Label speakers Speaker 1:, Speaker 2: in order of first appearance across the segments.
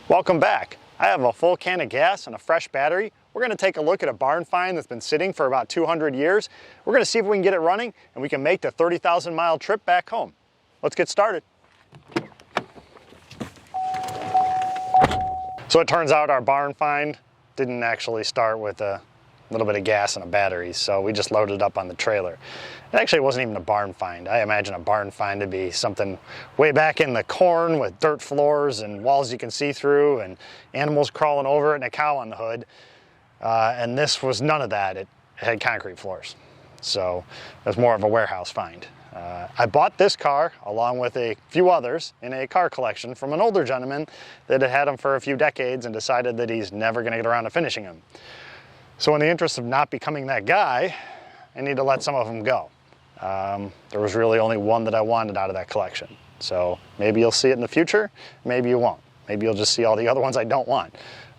Speaker 1: Welcome back. I have a full can of gas and a fresh battery. We're going to take a look at a barn find that's been sitting for about 200 years. We're going to see if we can get it running and we can make the 30,000 mile trip back home. Let's get started. So it turns out our barn find didn't actually start with a little bit of gas and a battery, so we just loaded it up on the trailer. It actually wasn't even a barn find. I imagine a barn find to be something way back in the corn with dirt floors and walls you can see through and animals crawling over it and a cow on the hood. And this was none of that. It had concrete floors. So it was more of a warehouse find. I bought this car along with a few others in a car collection from an older gentleman that had had them for a few decades and decided that he's never going to get around to finishing them. So in the interest of not becoming that guy, I need to let some of them go. There was really only one that I wanted out of that collection. So maybe you'll see it in the future, maybe you won't. Maybe you'll just see all the other ones I don't want.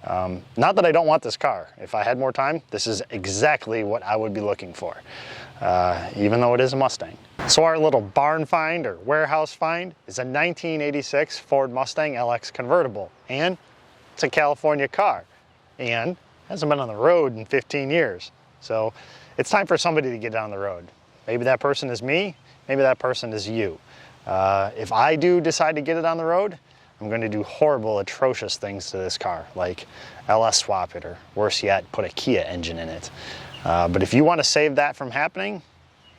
Speaker 1: Not that I don't want this car. If I had more time, this is exactly what I would be looking for, even though it is a Mustang. So our little barn find or warehouse find is a 1986 Ford Mustang LX convertible, and it's a California car, and hasn't been on the road in 15 years. So it's time for somebody to get on the road. Maybe that person is me, maybe that person is you. If I do decide to get it on the road, I'm going to do horrible, atrocious things to this car, like LS swap it, or worse yet, put a Kia engine in it. But if you want to save that from happening,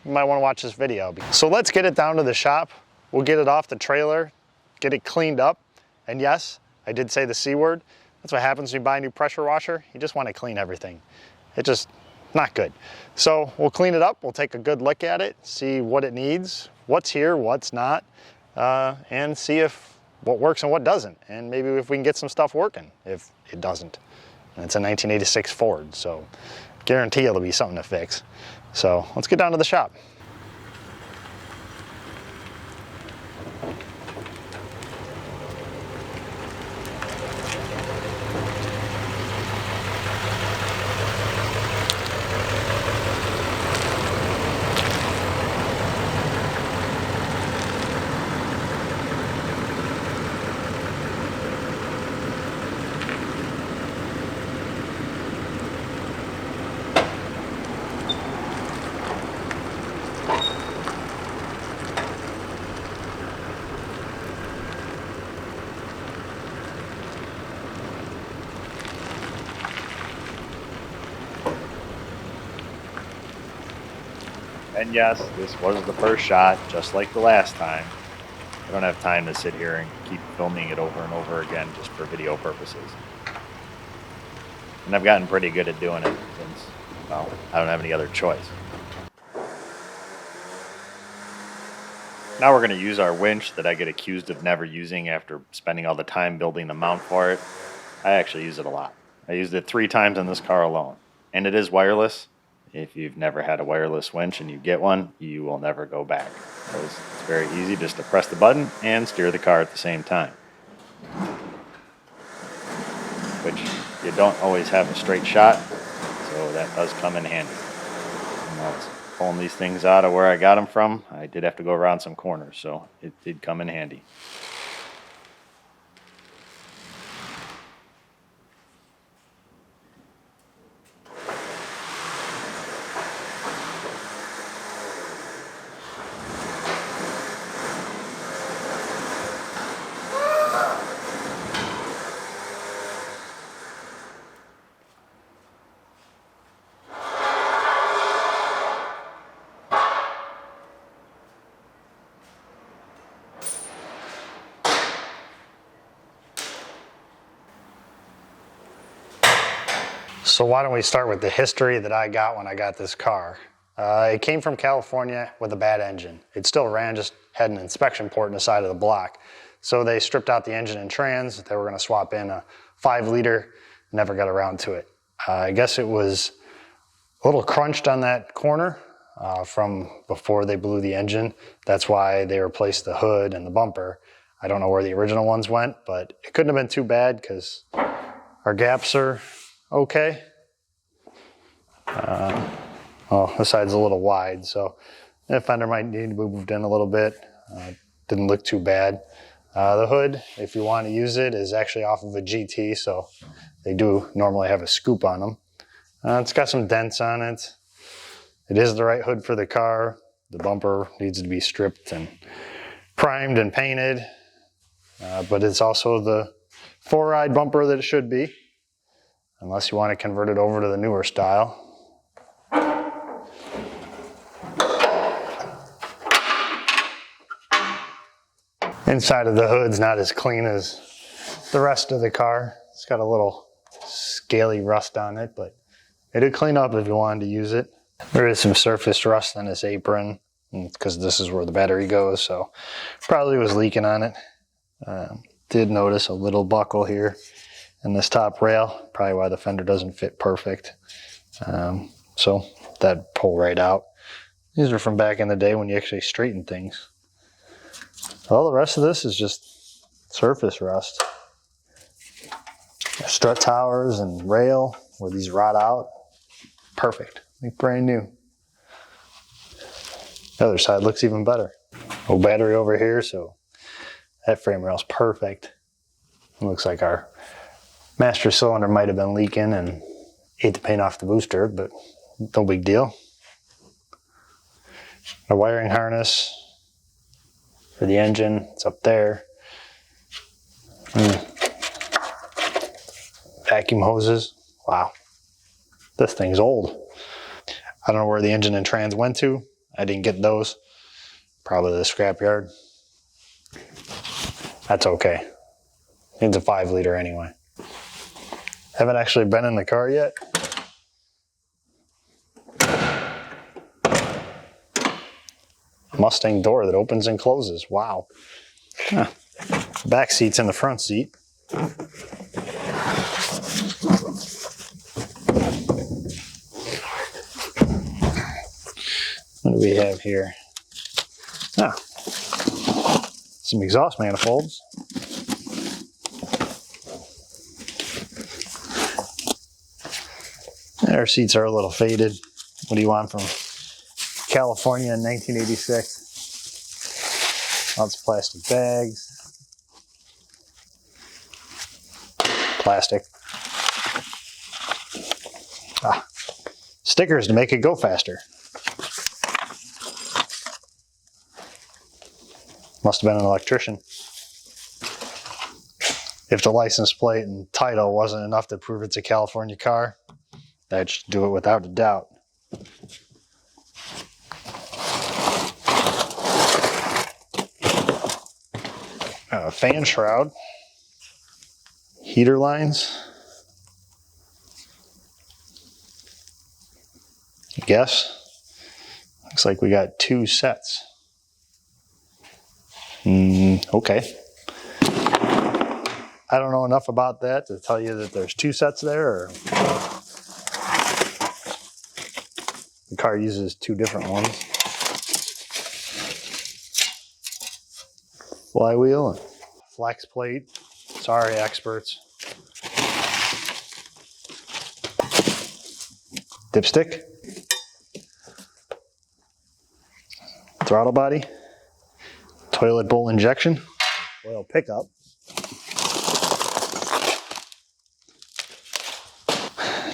Speaker 1: you might want to watch this video. So let's get it down to the shop. We'll get it off the trailer, get it cleaned up. And yes, I did say the C word. That's what happens when you buy a new pressure washer. You just want to clean everything. It's just not good. So we'll clean it up. We'll take a good look at it, see what it needs, what's here, what's not, and see if what works and what doesn't. And maybe if we can get some stuff working if it doesn't. And it's a 1986 Ford, so guarantee it'll be something to fix. So let's get down to the shop.
Speaker 2: And yes, this was the first shot, just like the last time. I don't have time to sit here and keep filming it over and over again just for video purposes. And I've gotten pretty good at doing it since, well, I don't have any other choice. Now we're going to use our winch that I get accused of never using after spending all the time building the mount for it. I actually use it a lot. I used it 3 times in this car alone. And it is wireless. If you've never had a wireless winch and you get one, you will never go back. It's very easy just to press the button and steer the car at the same time. Which you don't always have a straight shot, so that does come in handy. When I was pulling these things out of where I got them from, I did have to go around some corners, so it did come in handy.
Speaker 1: So why don't we start with the history that I got when I got this car. It came from California with a bad engine. It still ran, just had an inspection port in the side of the block. So they stripped out the engine and trans. They were going to swap in a 5-liter, never got around to it. I guess it was a little crunched on that corner from before they blew the engine. That's why they replaced the hood and the bumper. I don't know where the original ones went, but it couldn't have been too bad because our gaps are okay. Well, this side's a little wide, so the fender might need to be moved in a little bit. Didn't look too bad. The hood, if you want to use it, is actually off of a GT, so they do normally have a scoop on them. It's got some dents on it. It is the right hood for the car. The bumper needs to be stripped and primed and painted, but it's also the 4-ride bumper that it should be, unless you want to convert it over to the newer style. Inside of the hood's not as clean as the rest of the car. It's got a little scaly rust on it, but it'd clean up if you wanted to use it. There is some surface rust on this apron because this is where the battery goes, so probably was leaking on it. Did notice a little buckle here in this top rail, probably why the fender doesn't fit perfect. So that'd pull right out. These are from back in the day when you actually straightened things. All the rest of this is just surface rust. Strut towers and rail where these rot out, perfect, like brand new. The other side looks even better. No battery over here, so that frame rail's perfect. It looks like our master cylinder might have been leaking and ate the paint off the booster, but no big deal. A wiring harness for the engine, it's up there. Vacuum hoses, wow. This thing's old. I don't know where the engine and trans went to. I didn't get those. Probably the scrapyard. That's okay. It's a 5-liter anyway. Haven't actually been in the car yet. Mustang door that opens and closes. Wow. Huh. Back seat's in the front seat. What do we have here? Some exhaust manifolds. Our seats are a little faded. What do you want from California in 1986? Lots of plastic bags. Plastic. Stickers to make it go faster. Must have been an electrician. If the license plate and title wasn't enough to prove it's a California car, that should do it without a doubt. Fan shroud. Heater lines. I guess. Looks like we got 2 sets. Okay. I don't know enough about that to tell you that there's 2 sets there, or the car uses 2 different ones. Flywheel and flex plate. Sorry, experts. Dipstick. Throttle body. Toilet bowl injection. Oil pickup.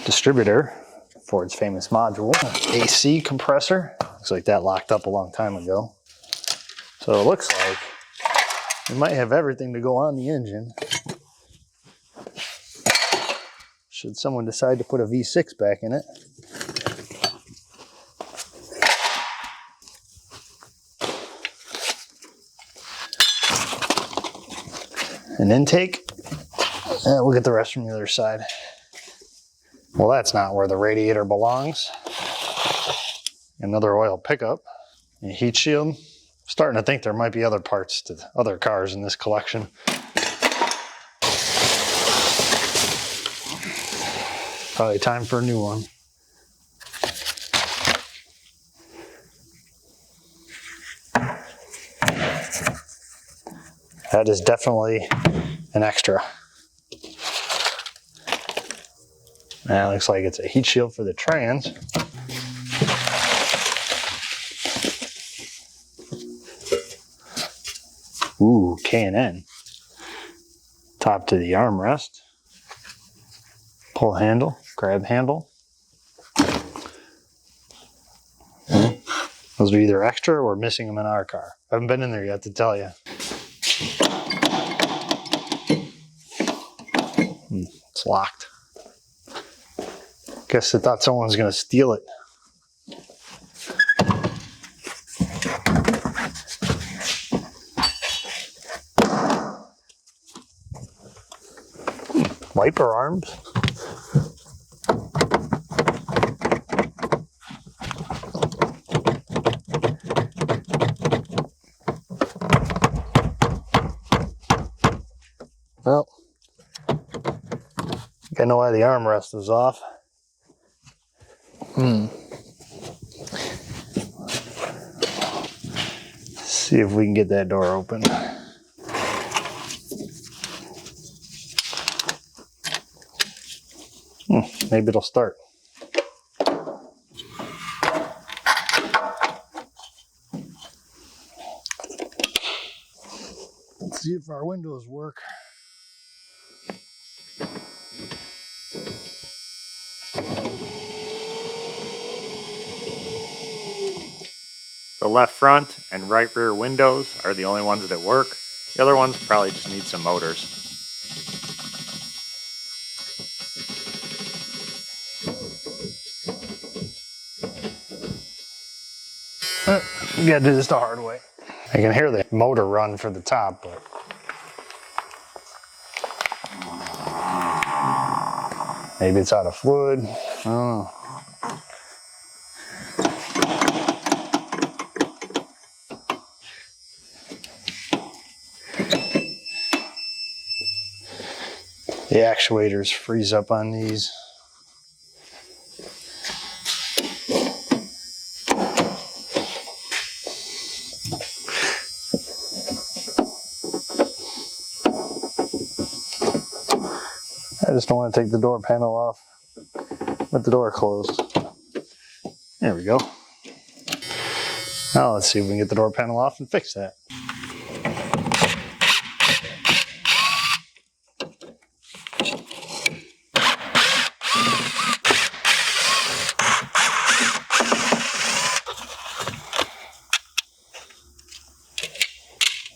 Speaker 1: Distributor. Ford's famous module. AC compressor. Looks like that locked up a long time ago. So it looks like we might have everything to go on the engine. Should someone decide to put a V6 back in it. An intake. We'll get the rest from the other side. Well, that's not where the radiator belongs. Another oil pickup. A heat shield. Starting to think there might be other parts to other cars in this collection. Probably time for a new one. That is definitely an extra. That looks like it's a heat shield for the trans. Ooh, K&N. Top to the armrest. Pull handle, grab handle. Those are either extra or missing them in our car. I haven't been in there yet to tell you. It's locked. Guess I thought someone was going to steal it. Wiper arms. Well, I know why the armrest was off. See if we can get that door open. Maybe it'll start. Let's see if our windows work.
Speaker 2: The left front and right rear windows are the only ones that work. The other ones probably just need some motors.
Speaker 1: You gotta do this the hard way. I can hear the motor run for the top, but maybe it's out of fluid. I don't know. The actuators freeze up on these. I just don't want to take the door panel off with the door closed. There we go. Now let's see if we can get the door panel off and fix that.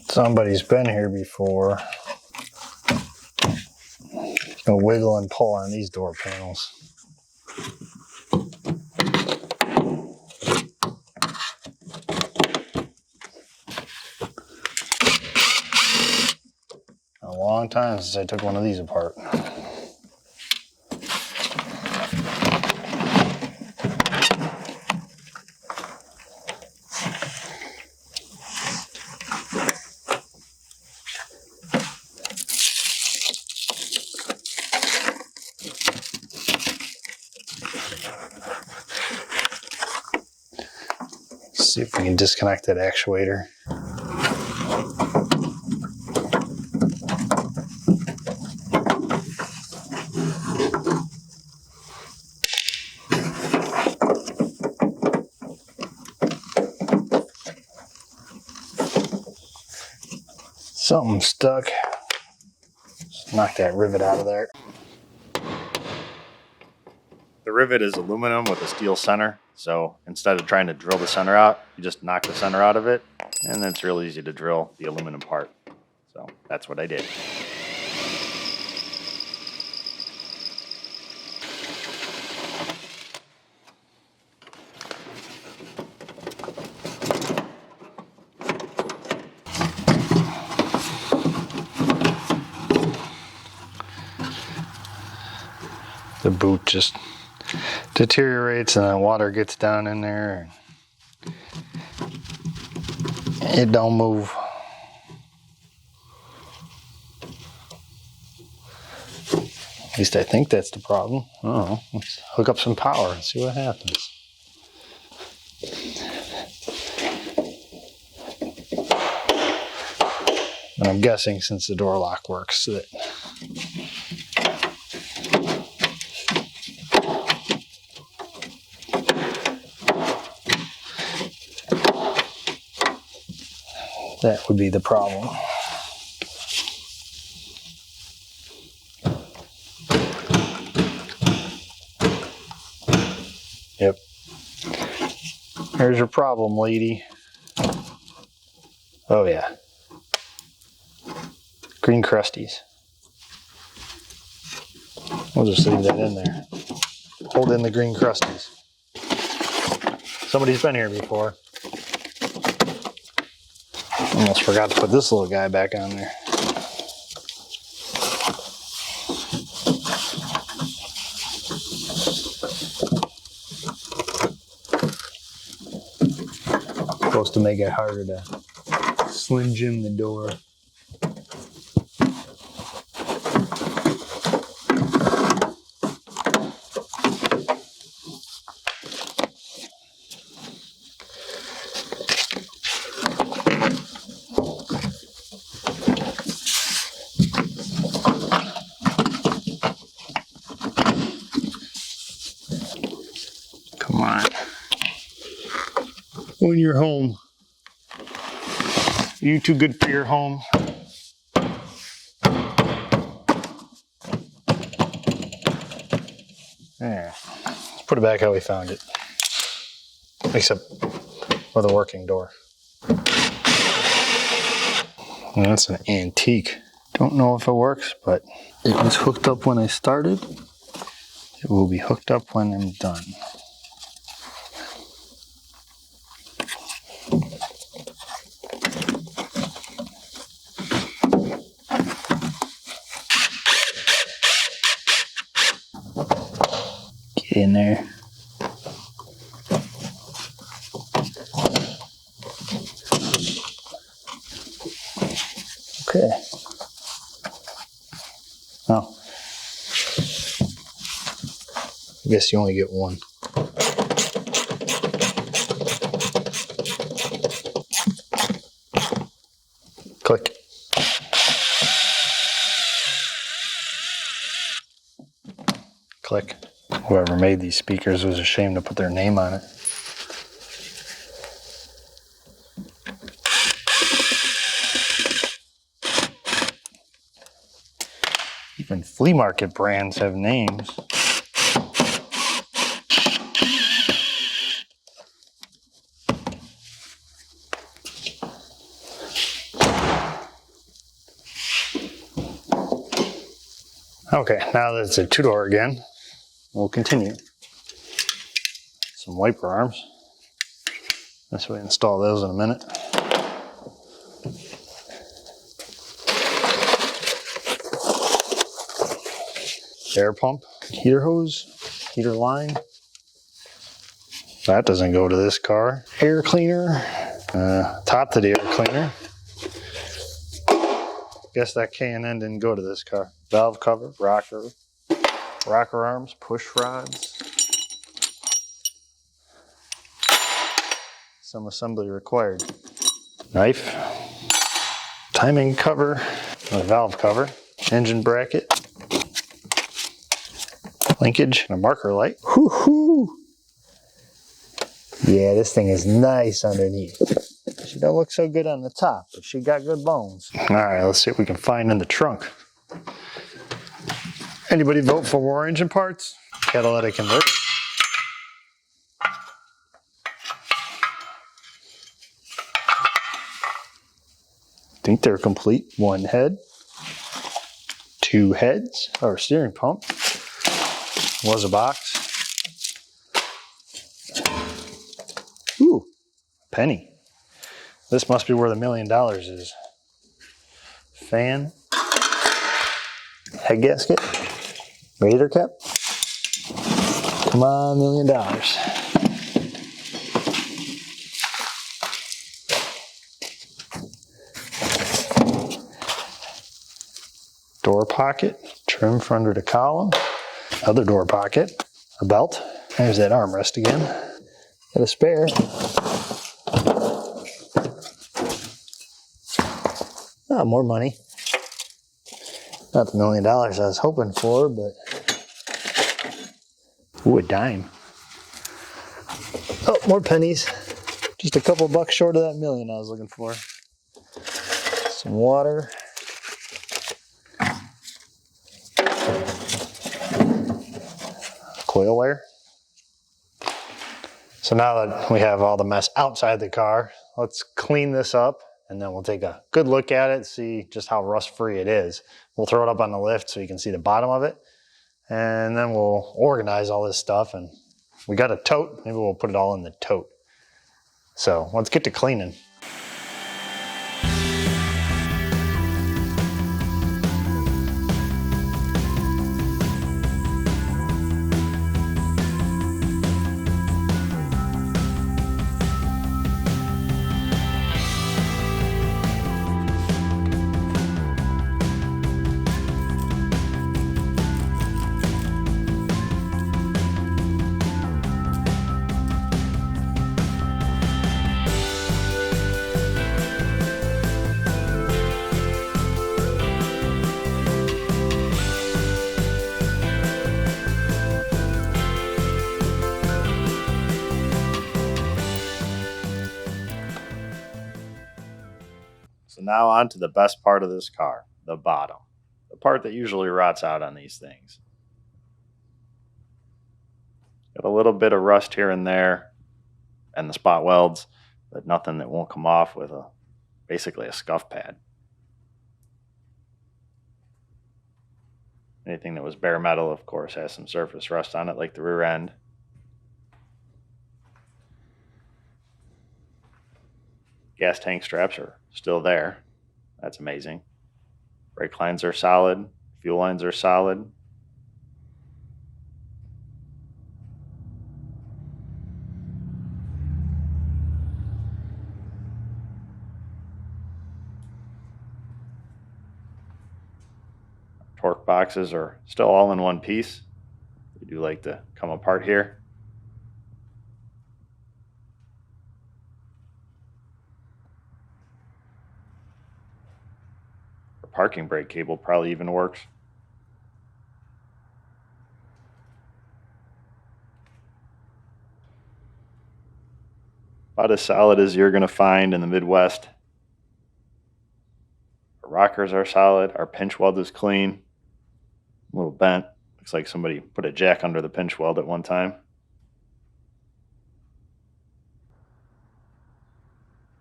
Speaker 1: Somebody's been here before. Gonna wiggle and pull on these door panels. A long time since I took one of these apart. See if we can disconnect that actuator. Something stuck. Just knock that rivet out of there.
Speaker 2: The rivet is aluminum with a steel center, so instead of trying to drill the center out, you just knock the center out of it, and then it's real easy to drill the aluminum part. So that's what I did.
Speaker 1: The boot just deteriorates and then water gets down in there. It don't move. At least I think that's the problem. Oh, let's hook up some power and see what happens. And I'm guessing since the door lock works that that would be the problem. Yep. Here's your problem, lady. Oh yeah. Green crusties. We'll just leave that in there. Hold in the green crusties. Somebody's been here before. Almost forgot to put this little guy back on there. Supposed to make it harder to Slim Jim the door. Come on. When you're home. Are you too good for your home? There. Let's put it back how we found it. Except with a working door. And that's an antique. Don't know if it works, but it was hooked up when I started. It will be hooked up when I'm done. Get in there. Okay. Oh. I guess you only get one. Click. Click. Whoever made these speakers was ashamed to put their name on it. Even flea market brands have names. Okay, now that it's a two-door again, we'll continue. Some wiper arms. This way, install those in a minute. Air pump, heater hose, heater line. That doesn't go to this car. Air cleaner, top to the air cleaner. Guess that K&N didn't go to this car. Valve cover, rocker arms, push rods. Some assembly required. Knife, timing cover, a valve cover, engine bracket, linkage, and a marker light. Whoo-hoo! Yeah, this thing is nice underneath. She don't look so good on the top, but she got good bones. All right, let's see what we can find in the trunk. Anybody vote for war engine parts? Catalytic converter. Think they're complete. One head, two heads, or steering pump. Was a box. Ooh, penny. This must be where the $1 million is. Fan, head gasket, radiator cap. Come on, $1 million. Door pocket, trim for under the column. Other door pocket, a belt. There's that armrest again. Got a spare. Oh, more money. Not the $1 million I was hoping for, but ooh, a dime. Oh, more pennies. Just a couple bucks short of that $1 million I was looking for. Some water. Coil wire. So now that we have all the mess outside the car, let's clean this up and then we'll take a good look at it, see just how rust-free it is. We'll throw it up on the lift so you can see the bottom of it. And then we'll organize all this stuff, and we got a tote, maybe we'll put it all in the tote. So let's get to cleaning.
Speaker 2: So now on to the best part of this car, the bottom. The part that usually rots out on these things. Got a little bit of rust here and there and the spot welds, but nothing that won't come off with basically a scuff pad. Anything that was bare metal, of course, has some surface rust on it, like the rear end. Gas tank straps are still there. That's amazing. Brake lines are solid. Fuel lines are solid. Torque boxes are still all in one piece. They do like to come apart here. The parking brake cable probably even works. About as solid as you're going to find in the Midwest. Our rockers are solid. Our pinch weld is clean. A little bent. Looks like somebody put a jack under the pinch weld at one time.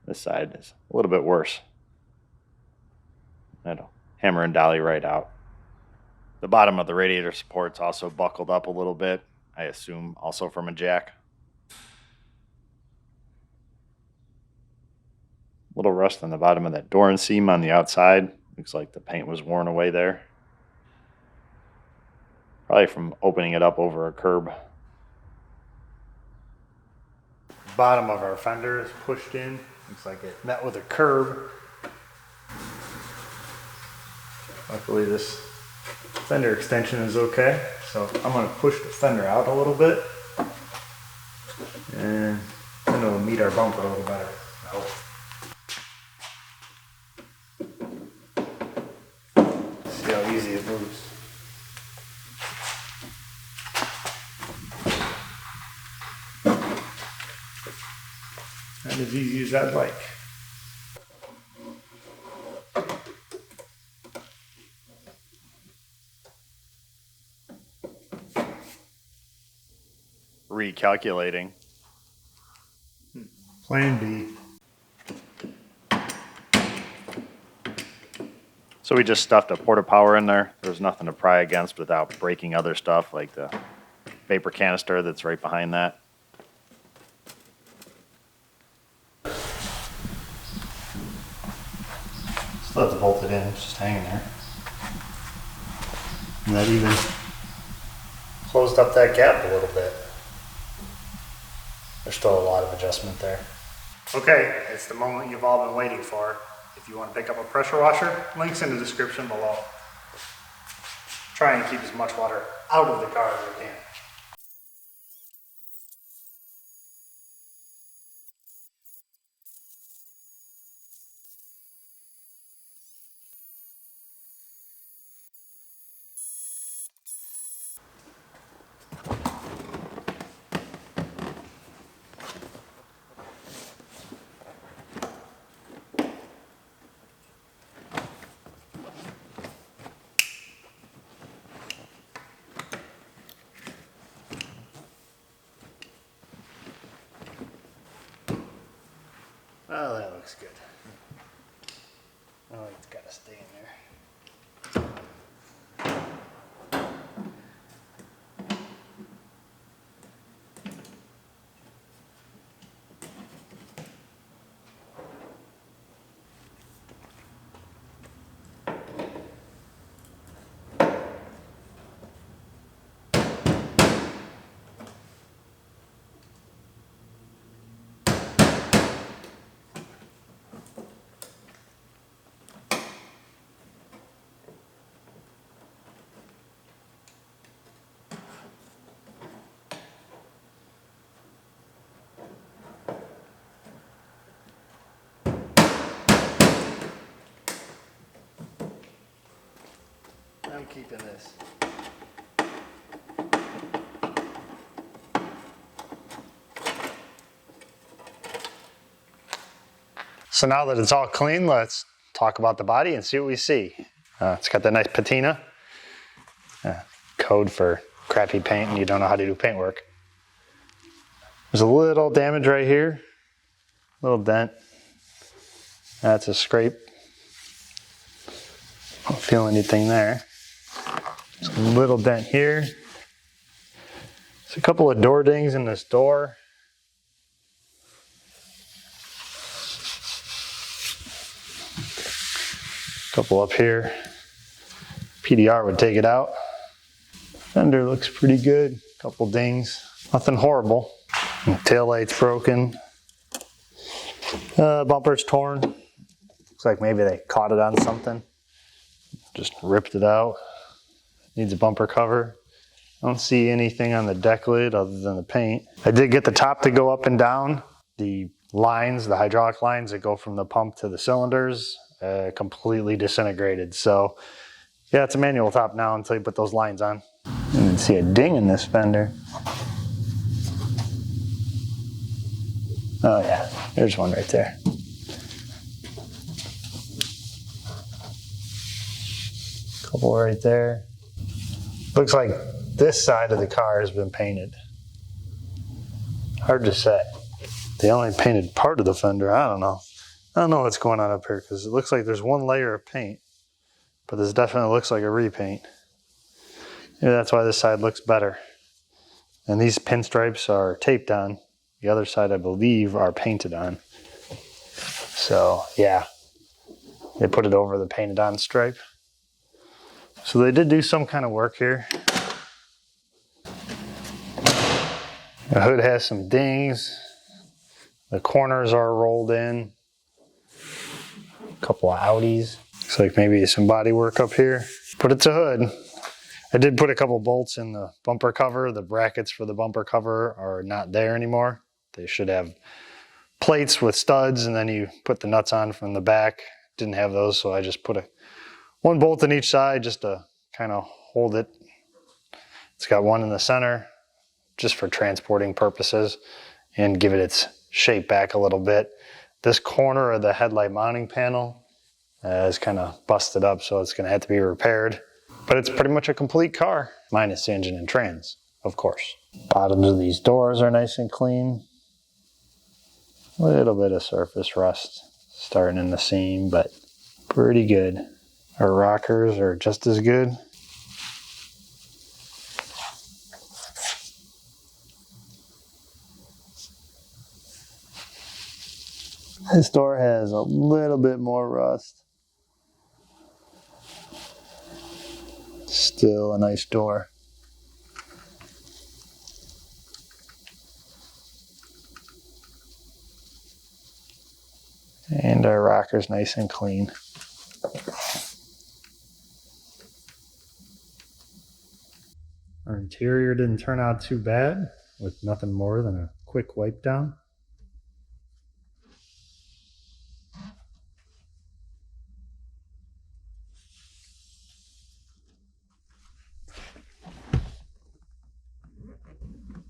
Speaker 2: This side is a little bit worse. That'll hammer and dolly right out. The bottom of the radiator support's also buckled up a little bit. I assume also from a jack. Little rust on the bottom of that door and seam on the outside. Looks like the paint was worn away there. Probably from opening it up over a curb.
Speaker 1: Bottom of our fender is pushed in. Looks like it met with a curb. Luckily this fender extension is okay. So I'm going to push the fender out a little bit. And then it'll meet our bumper a little better. See how easy it moves. Not as easy as I'd like.
Speaker 2: Recalculating.
Speaker 1: Plan B.
Speaker 2: So we just stuffed a porta power in there. There's nothing to pry against without breaking other stuff like the vapor canister that's right behind that.
Speaker 1: Still have to bolt it in, it's just hanging there. And that even closed up that gap a little bit. There's still a lot of adjustment there. Okay, it's the moment you've all been waiting for. If you want to pick up a pressure washer, links in the description below. Try and keep as much water out of the car as you can. looks good. Oh, it's got to stay in there. I'm keeping this. So now that it's all clean, let's talk about the body and see what we see. It's got that nice patina. Code for crappy paint and you don't know how to do paint work. There's a little damage right here. Little dent. That's a scrape. Don't feel anything there. There's a little dent here. There's a couple of door dings in this door. A couple up here. PDR would take it out. Fender looks pretty good. A couple dings. Nothing horrible. Tail light's broken. Bumper's torn. Looks like maybe they caught it on something. Just ripped it out. Needs a bumper cover. I don't see anything on the deck lid other than the paint. I did get the top to go up and down. The lines, the hydraulic lines that go from the pump to the cylinders, completely disintegrated. So yeah, it's a manual top now until you put those lines on. You can see a ding in this fender. Oh yeah, there's one right there. Couple right there. Looks like this side of the car has been painted. Hard to say. They only painted part of the fender. I don't know. I don't know what's going on up here because it looks like there's one layer of paint, but this definitely looks like a repaint. Maybe that's why this side looks better. And these pinstripes are taped on. The other side, I believe, are painted on. So yeah, they put it over the painted on stripe. So they did do some kind of work here. The hood has some dings. The corners are rolled in. A couple of Audis. Looks like maybe some body work up here. But it's a hood. I did put a couple bolts in the bumper cover. The brackets for the bumper cover are not there anymore. They should have plates with studs and then you put the nuts on from the back. Didn't have those, so I just put one bolt in each side just to kind of hold it. It's got one in the center just for transporting purposes and give it its shape back a little bit. This corner of the headlight mounting panel is kind of busted up, so it's going to have to be repaired. But it's pretty much a complete car, minus the engine and trans, of course. Bottoms of these doors are nice and clean. A little bit of surface rust starting in the seam, but pretty good. Our rockers are just as good. This door has a little bit more rust. Still a nice door. And our rocker's nice and clean. Our interior didn't turn out too bad with nothing more than a quick wipe down.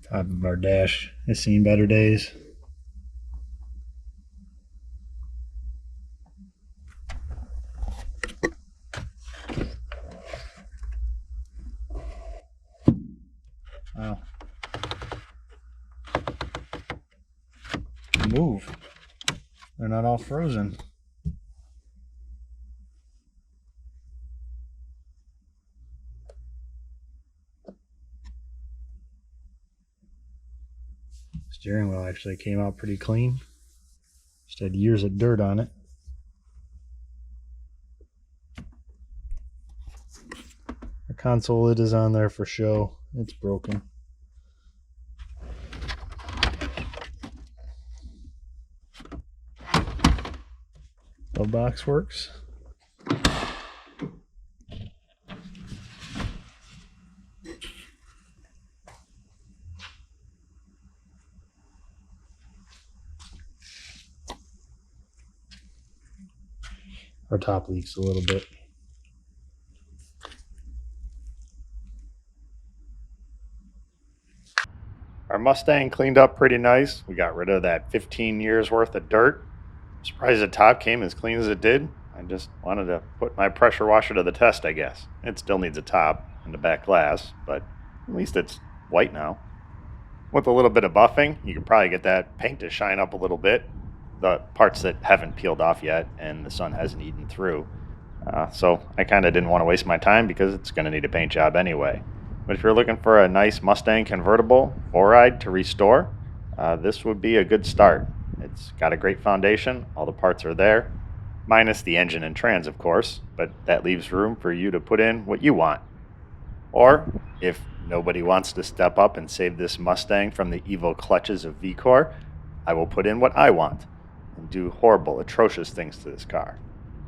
Speaker 1: Top of our dash has seen better days. Wow. Move. they're not all frozen. Steering wheel actually came out pretty clean. Just had years of dirt on it. The console lid is on there for show. It's broken. The box works. Our top leaks a little bit.
Speaker 2: Our Mustang cleaned up pretty nice. We got rid of that 15 years worth of dirt. I'm surprised the top came as clean as it did. I just wanted to put my pressure washer to the test, I guess. It still needs a top and a back glass, but at least it's white now. With a little bit of buffing, you can probably get that paint to shine up a little bit. The parts that haven't peeled off yet and the sun hasn't eaten through. So I kind of didn't want to waste my time because it's going to need a paint job anyway. But if you're looking for a nice Mustang convertible 4-ride to restore, this would be a good start. It's got a great foundation. All the parts are there, minus the engine and trans, of course, but that leaves room for you to put in what you want. Or, if nobody wants to step up and save this Mustang from the evil clutches of VCore, I will put in what I want and do horrible, atrocious things to this car.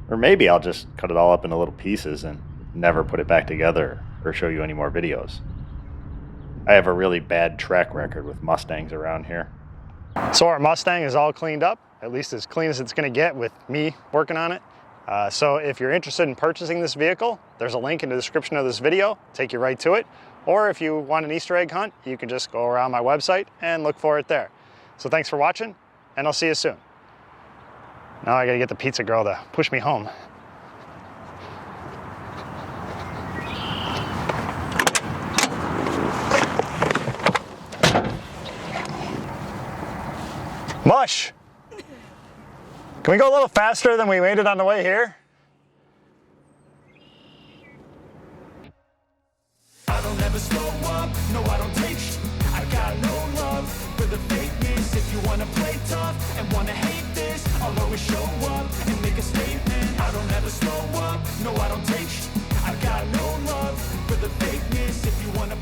Speaker 2: Or maybe I'll just cut it all up into little pieces and never put it back together or show you any more videos. I have a really bad track record with Mustangs around here.
Speaker 1: So our Mustang is all cleaned up, at least as clean as it's going to get with me working on it. So if you're interested in purchasing this vehicle, there's a link in the description of this video, take you right to it. Or if you want an Easter egg hunt, you can just go around my website and look for it there. So thanks for watching, and I'll see you soon. Now I gotta get the pizza girl to push me home. Mush! Can we go a little faster than we made it on the way here?
Speaker 3: I don't ever slow up, no I don't take sh**. I got no love for the fakeness. If you wanna play tough and wanna hate this, I'll always show up and make a statement. I don't ever slow up, no I don't take sh**. I got no love for the fakeness. If you wanna